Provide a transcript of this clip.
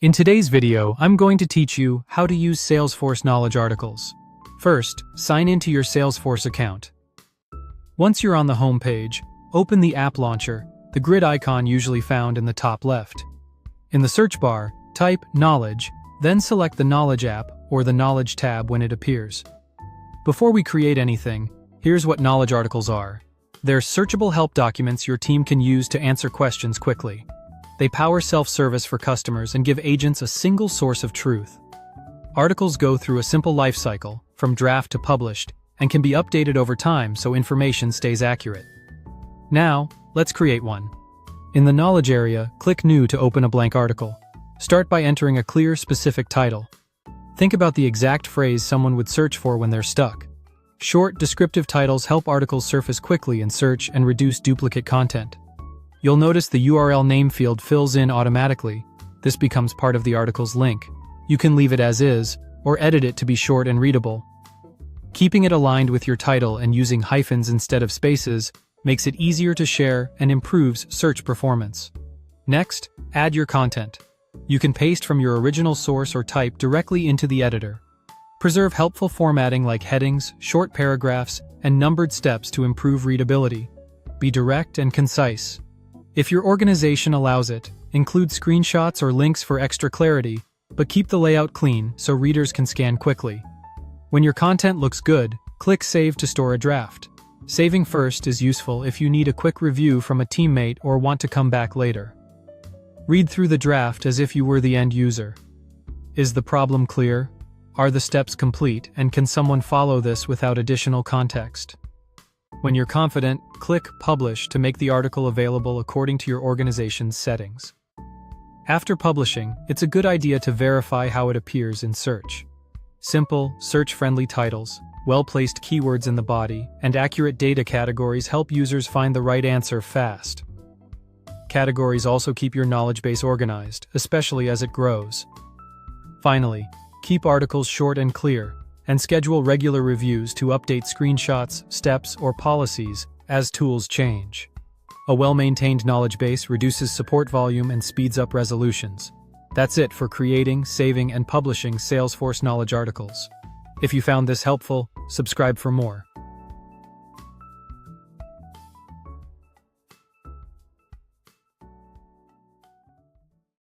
In today's video, I'm going to teach you how to use Salesforce knowledge articles. First, sign into your Salesforce account. Once you're on the home page, open the app launcher, the grid icon usually found in the top left. In the search bar, type Knowledge, then select the Knowledge app or the Knowledge tab when it appears. Before we create anything, here's what knowledge articles are. They're searchable help documents your team can use to answer questions quickly. They power self-service for customers and give agents a single source of truth. Articles go through a simple life cycle, from draft to published, and can be updated over time so information stays accurate. Now, let's create one. In the Knowledge area, click New to open a blank article. Start by entering a clear, specific title. Think about the exact phrase someone would search for when they're stuck. Short, descriptive titles help articles surface quickly in search and reduce duplicate content. You'll notice the URL name field fills in automatically. This becomes part of the article's link. You can leave it as is, or edit it to be short and readable. Keeping it aligned with your title and using hyphens instead of spaces makes it easier to share and improves search performance. Next, add your content. You can paste from your original source or type directly into the editor. Preserve helpful formatting like headings, short paragraphs, and numbered steps to improve readability. Be direct and concise. If your organization allows it, include screenshots or links for extra clarity, but keep the layout clean so readers can scan quickly. When your content looks good, click Save to store a draft. Saving first is useful if you need a quick review from a teammate or want to come back later. Read through the draft as if you were the end user. Is the problem clear? Are the steps complete, and can someone follow this without additional context? When you're confident, click Publish to make the article available according to your organization's settings. After publishing, it's a good idea to verify how it appears in search. Simple, search-friendly titles, well-placed keywords in the body, and accurate data categories help users find the right answer fast. Categories also keep your knowledge base organized, especially as it grows. Finally, keep articles short and clear, and schedule regular reviews to update screenshots, steps, or policies as tools change. A well-maintained knowledge base reduces support volume and speeds up resolutions. That's it for creating, saving, and publishing Salesforce knowledge articles. If you found this helpful, subscribe for more.